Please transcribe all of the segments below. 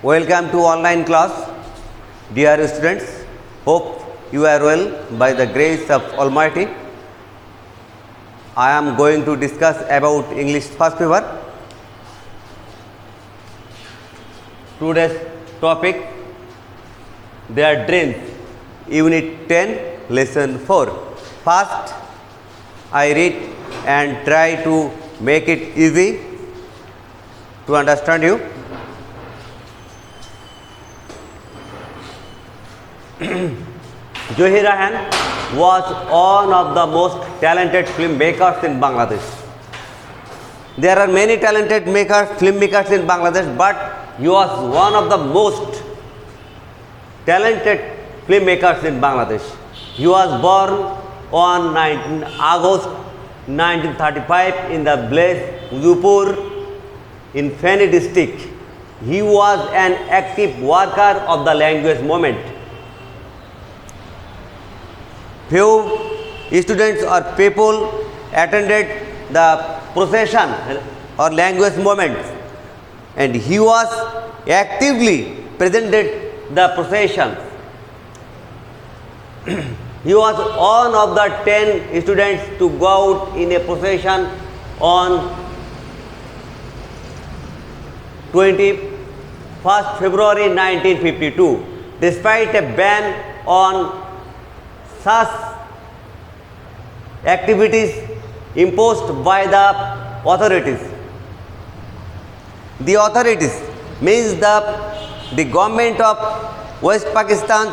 Welcome to online class, dear students. Hope you are well by the grace of Almighty. I am going to discuss about English first paper. Today's topic, their dreams, Unit 10, Lesson 4. First, I read and try to make it easy to understand you. Johir Rayhan was one of the most talented filmmakers in Bangladesh. There are many talented filmmakers in Bangladesh, but he was one of the most talented filmmakers in Bangladesh. He was born on 19 August 1935 in the village Udupur in Feni district. He was an active worker of the language movement. Few students or people attended the procession or language movement, and he was actively presented the procession. He was one of the 10 students to go out in a procession on 21st February 1952, despite a ban on such activities imposed by the authorities. The authorities means the government of West Pakistan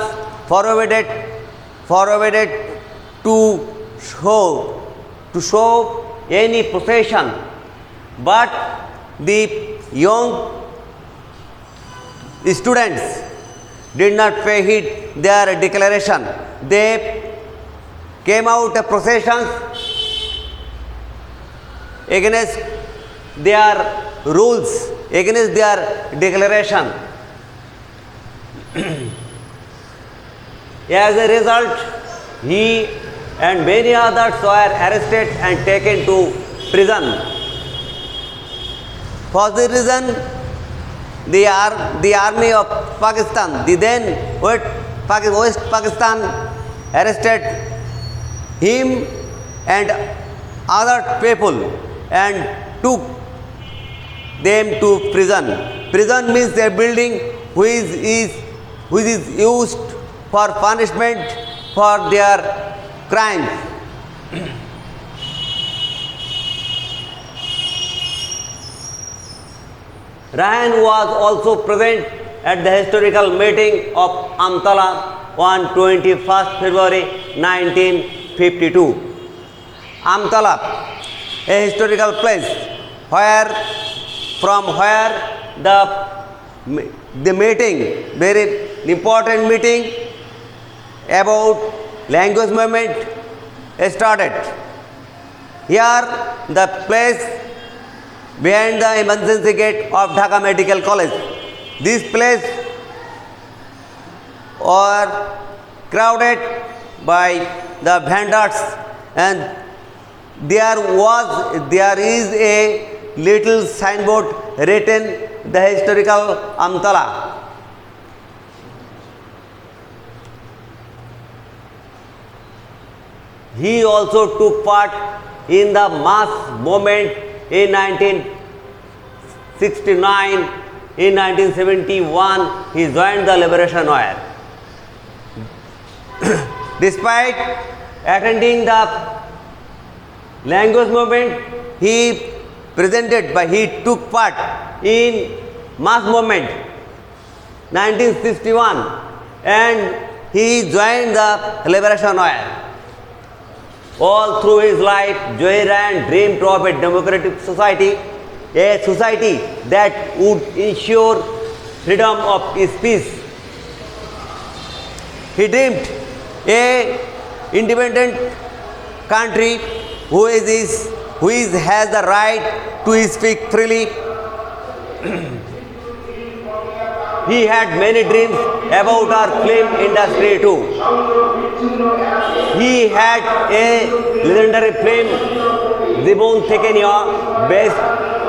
forbade to show any procession, but the young students did not pay heed their declaration. They came out of processions against their rules, against their declaration. As a result, he and many others were arrested and taken to prison. For this reason, the army of Pakistan, the then West Pakistan, arrested him and other people and took them to prison. Prison means a building which is used for punishment for their crimes. Rayhan was also present at the historical meeting of Amtala on 21st February 1952. Amtala, a historical place from where the meeting, very important meeting about language movement started. Here, the place behind the emergency gate of Dhaka Medical College. This place are crowded by the vendors, and there is a little signboard written the historical Amtala. He also took part in the mass movement in 1969. In 1971, he joined the Liberation War. Despite attending the language movement, he took part in mass movement 1961, and he joined the Liberation War. All through his life, Johir Rayhan dreamed of a democratic society, a society that would ensure freedom of speech. He dreamed a independent country has the right to speak freely. He had many dreams about our film industry too. He had a legendary film, Zibon Theke Niya, based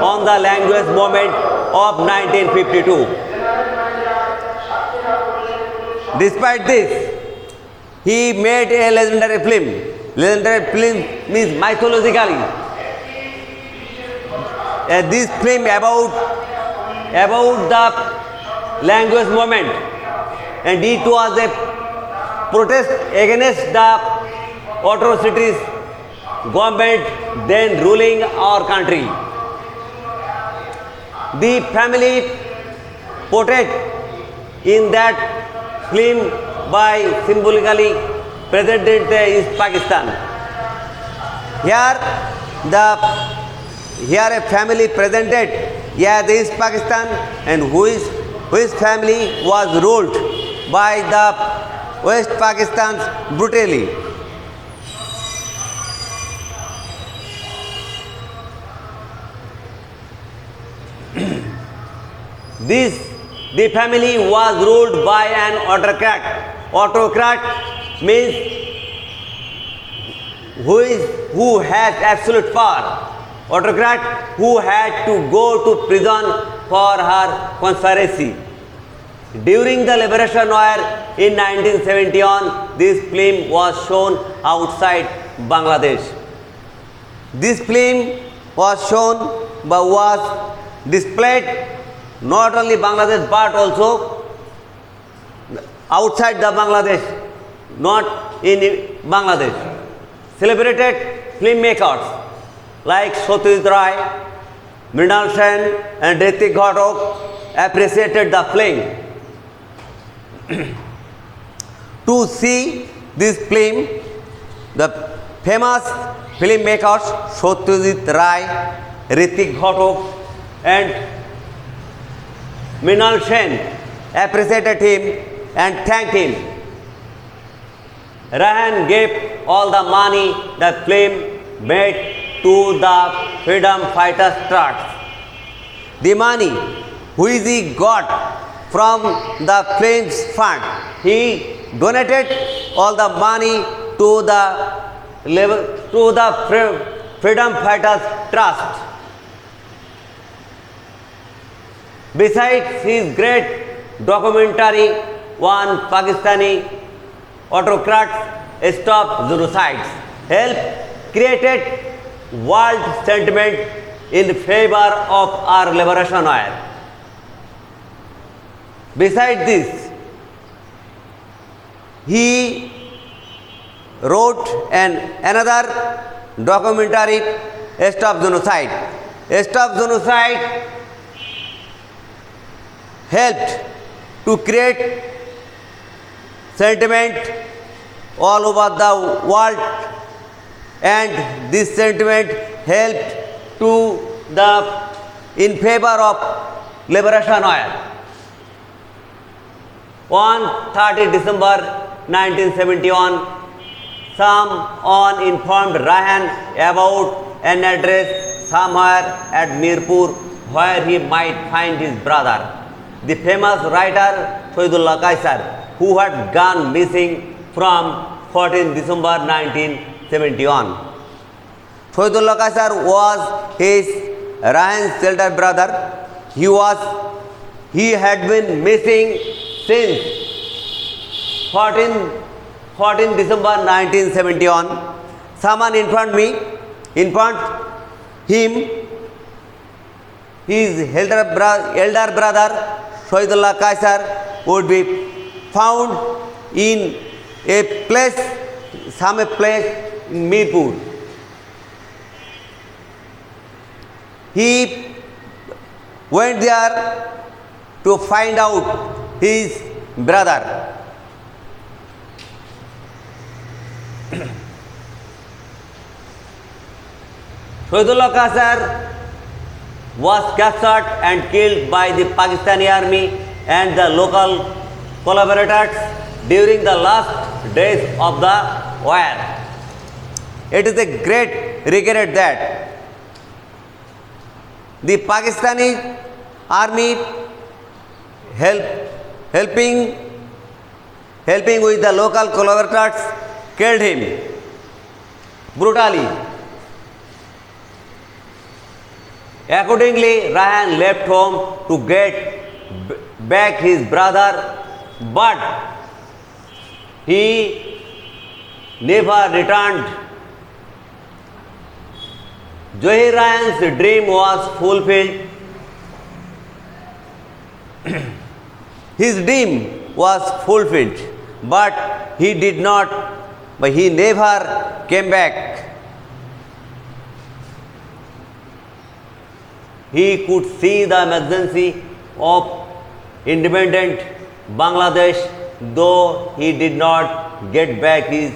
on the language movement of 1952. Despite this, he made a legendary film. Legendary film means mythologically. This film about the language movement, and it was a protest against the atrocities government then ruling our country. The family portrait in that film by symbolically presented is Pakistan. Here a family presented is Pakistan, and whose family was ruled by the West Pakistan's brutally. The family was ruled by an autocrat. Autocrat means who has absolute power. Autocrat who had to go to prison for her conspiracy. During the Liberation War in 1971, this film was shown outside Bangladesh. This film was shown but was displayed not only Bangladesh but also outside the Bangladesh, not in Bangladesh. Celebrated filmmakers like Satyajit Ray, Mrinal Sen and Hrithik Ghatak appreciated the film. To see this film, the famous filmmakers Satyajit Ray, Hrithik Ghatak and Mrinal Sen appreciated him and thanked him. Rahan gave all the money the film made to the freedom fighters trust. The money which he got from the film's fund, he donated all the money to the freedom fighters trust. Besides his great documentary on Pakistani autocrats stop genocides, helped created world sentiment in favor of our liberation war. Besides this, he wrote another documentary, Stop Genocide. Stop Genocide helped to create sentiment all over the world, and this sentiment helped in favor of liberation war. On 30 December 1971, someone informed Rahan about an address somewhere at Mirpur where he might find his brother, the famous writer Shahidullah Kaisar, who had gone missing from 14 December 1971. Shahidullah Kaisar was his Rahan's elder brother. He had been missing since 14 December 1971. Someone informed him his elder brother Shahidullah Kaisar would be found in some place in Mirpur. He went there to find out his brother. Shahidullah Kaisar was captured and killed by the Pakistani army and the local collaborators during the last days of the war. It is a great regret that the Pakistani army helping with the local collaborators killed him brutally. Accordingly, Rahan left home to get back his brother, but He never returned. Zohir Ryan's dream was fulfilled. His dream was fulfilled, but he never came back. He could see the emergency of independent Bangladesh, though he did not get back his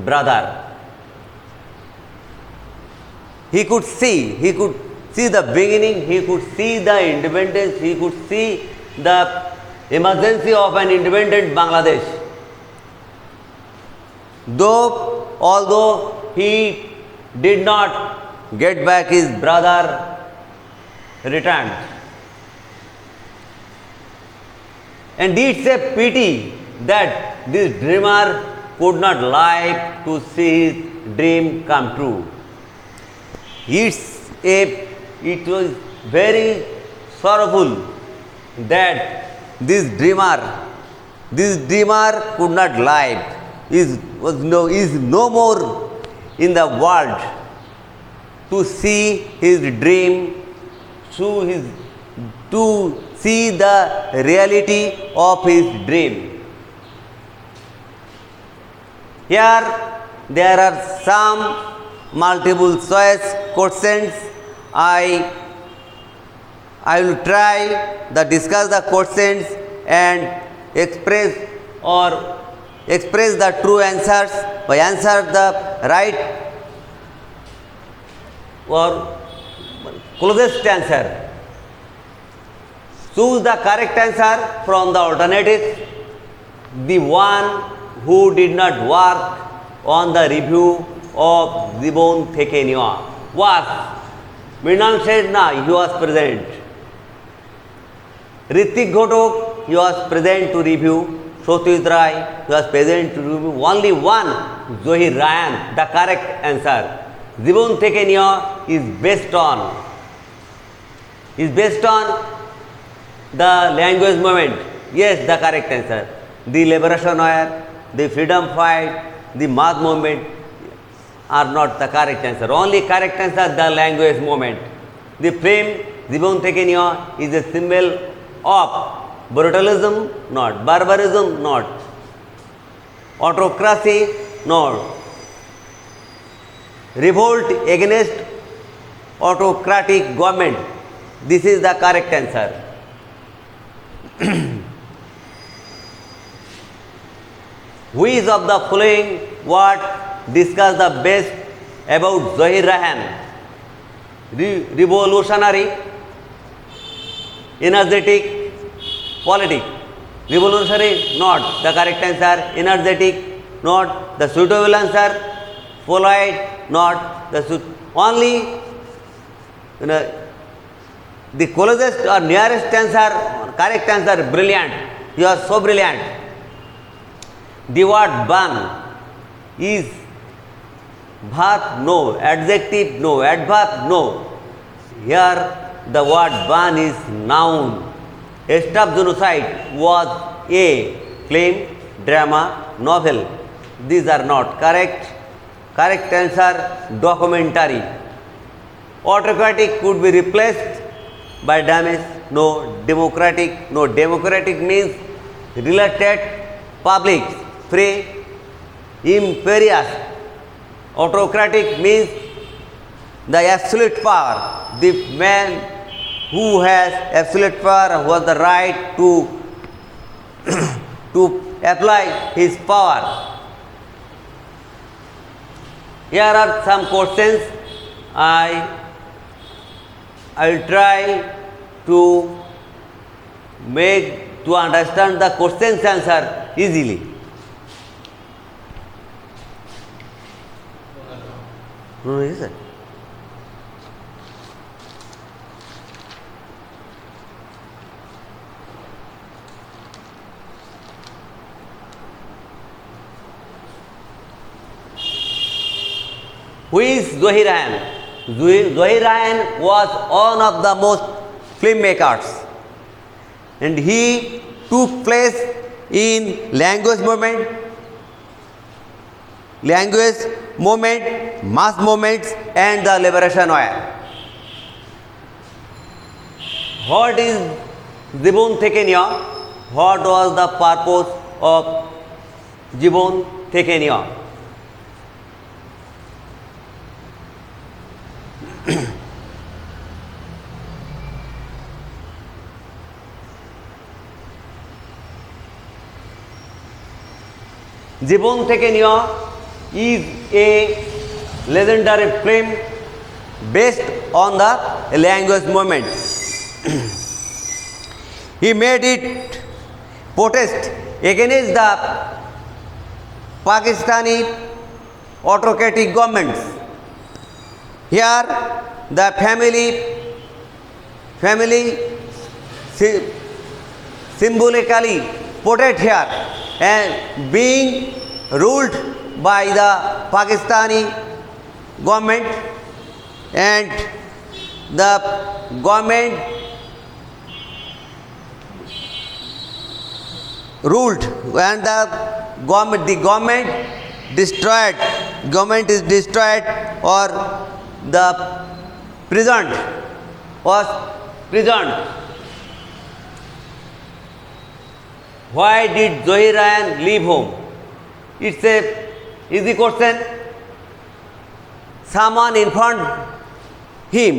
brother. He could see the beginning, he could see the independence, he could see the emergency of an independent Bangladesh. Although he did not get back his brother returned. And it's a pity that this dreamer could not live to see his dream come true. It was very sorrowful that this dreamer could not live, is no more in the world to see his dream, to see the reality of his dream. Here there are some multiple choice questions. I will try to discuss the questions and express the true answers by answer the right or closest answer. Choose the correct answer from the alternatives. The one who did not work on the review of Zibon Theke Neowa was Mrinal Shetna, he was present. Ritik Ghotok, he was present to review. Satyajit Ray, he was present to review. Only one, Zohir Ryan, the correct answer. Zibon Theke Neowa is based on the language movement. Yes, the correct answer. The liberation war, the freedom fight, the mass movement are not the correct answer. Only correct answer the language movement. The film Zibon Theke Neowa is a symbol of brutalism, not barbarism, not autocracy, not revolt against autocratic government. This is the correct answer. Which of the following what discuss the best about Zohir Ryan? Revolutionary, energetic, politic. Revolutionary, not the correct answer. Energetic, not the suitable answer. Polite, not the only the closest or nearest answer, correct answer, brilliant. You are so brilliant. The word ban is verb no, adjective no, adverb no. Here the word ban is noun. Stop genocide was a film, drama, novel. These are not correct. Correct answer, documentary. Autocratic could be replaced by damage. No. Democratic, no. Democratic means related, public, free, imperious. Autocratic means the absolute power. The man who has absolute power, who has the right to apply his power. Here are some questions. I will try to make to understand the questions answer easily. No, is it? Who is Zohir Ryan? Zohir Ryan was one of the most filmmakers, and he took place in language movement, language movement, mass movements, and the liberation war. What is জীবন থেকে নেওয়া? What was the purpose of জীবন থেকে নেওয়া? জীবন থেকে নেওয়া is a legendary film based on the language movement. He made it protest against the Pakistani autocratic governments. Here, the family symbolically portrayed here and being ruled by the Pakistani government, and the government ruled, and the government is destroyed or the was prisoned. Why did Zohir Ryan leave home? It's a easy question. Someone informed him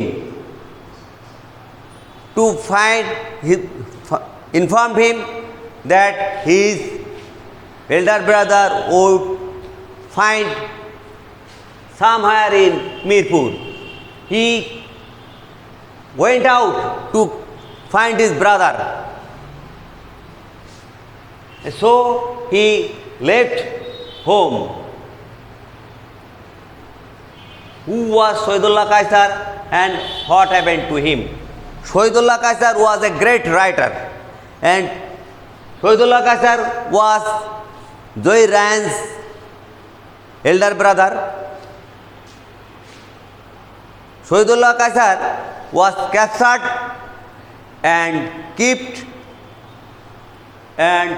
that his elder brother would find somewhere in Mirpur. He went out to find his brother. So he left home. Who was Shahidullah Kaisar and what happened to him? Shahidullah Kaisar was a great writer, and Shahidullah Kaisar was Zohir Ryan's elder brother. Shahidullah Kaisar was captured and kept, and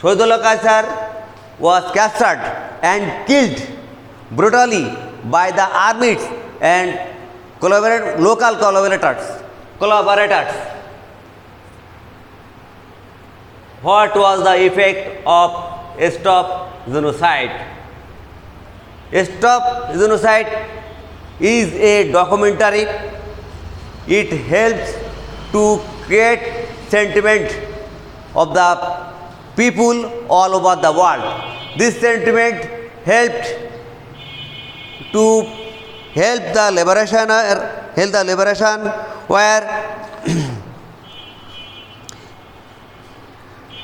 Shahidullah Kaisar was captured and killed brutally by the armies and local collaborators. What was the effect of Stop Genocide? Stop Genocide is a documentary. It helps to create sentiment of the people all over the world. This sentiment helped to help the liberation where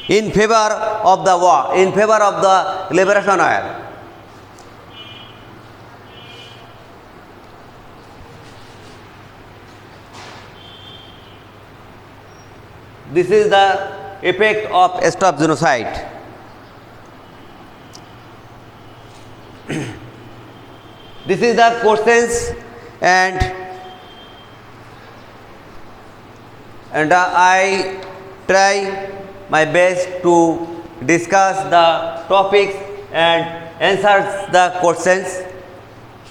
in favor of the war, in favor of the liberation war. This is the effect of Stop Genocide. This is the questions, and I try my best to discuss the topics and answer the questions.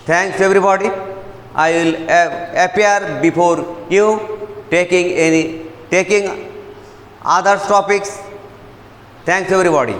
Thanks everybody. I will appear before you taking other topics. Thanks everybody.